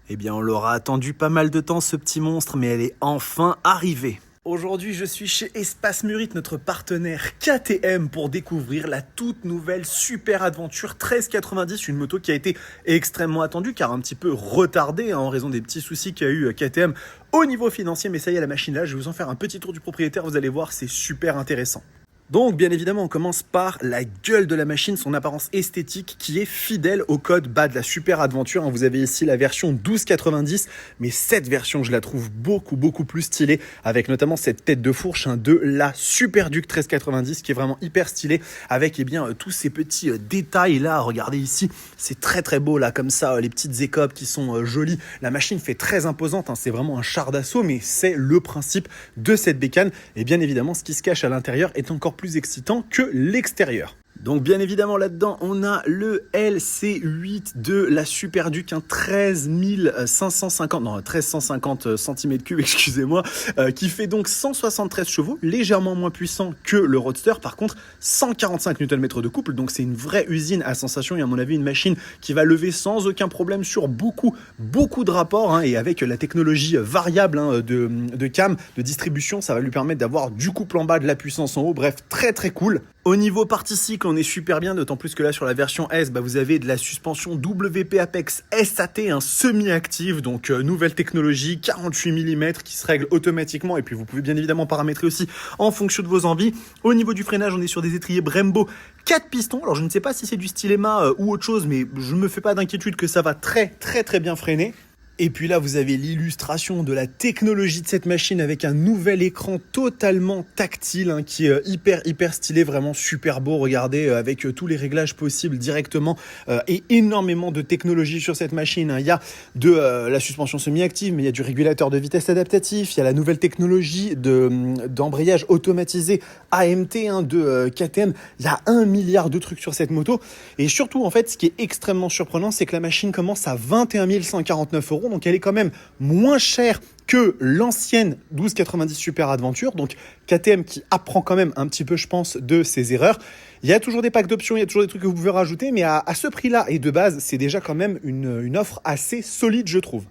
Eh bien, on l'aura attendu pas mal de temps, ce petit monstre, mais elle est enfin arrivée. Aujourd'hui, je suis chez Espace Murit, notre partenaire KTM, pour découvrir la toute nouvelle Super Adventure 1390, une moto qui a été extrêmement attendue, car un petit peu retardée en raison des petits soucis qu'a eu KTM au niveau financier. Mais ça y est, la machine là, je vais vous en faire un petit tour du propriétaire, vous allez voir, c'est super intéressant. Donc bien évidemment on commence par la gueule de la machine, son apparence esthétique qui est fidèle au code bas de la Super Adventure. Vous avez ici la version 1290, mais cette version je la trouve beaucoup plus stylée, avec notamment cette tête de fourche de la Super Duke 1390 qui est vraiment hyper stylée, avec tous ces petits détails là. Regardez ici, c'est très beau là, comme ça, les petites écopes qui sont jolies. La machine fait très imposante, c'est vraiment un char d'assaut, mais c'est le principe de cette bécane. Et bien évidemment ce qui se cache à l'intérieur est encore plus excitant que l'extérieur. Donc bien évidemment là-dedans on a le LC8 de la Super Duke, 1350 cm3, excusez-moi, qui fait donc 173 chevaux, légèrement moins puissant que le Roadster. Par contre 145 Nm de couple, donc c'est une vraie usine à sensation, et à mon avis une machine qui va lever sans aucun problème sur beaucoup de rapports, et avec la technologie variable de cam, de distribution, ça va lui permettre d'avoir du couple en bas, de la puissance en haut. Bref, très cool. Au niveau partie cycle, on est super bien, d'autant plus que là sur la version S, vous avez de la suspension WP Apex SAT, semi-active, donc nouvelle technologie, 48 mm qui se règle automatiquement, et puis vous pouvez bien évidemment paramétrer aussi en fonction de vos envies. Au niveau du freinage, on est sur des étriers Brembo 4 pistons. Alors je ne sais pas si c'est du Stylema ou autre chose, mais je me fais pas d'inquiétude que ça va très bien freiner. Et puis là, vous avez l'illustration de la technologie de cette machine avec un nouvel écran totalement tactile, qui est hyper stylé, vraiment super beau. Regardez, avec tous les réglages possibles directement, et énormément de technologie sur cette machine. Il y a de la suspension semi-active, mais il y a du régulateur de vitesse adaptatif, il y a la nouvelle technologie d'embrayage automatisé AMT de KTM. Il y a 1 milliard de trucs sur cette moto. Et surtout, en fait, ce qui est extrêmement surprenant, c'est que la machine commence à 21 149 €. Donc elle est quand même moins chère que l'ancienne 1290 Super Adventure. Donc KTM qui apprend quand même un petit peu, je pense, de ses erreurs. Il y a toujours des packs d'options, il y a toujours des trucs que vous pouvez rajouter, mais à ce prix-là et de base, c'est déjà quand même une offre assez solide, je trouve.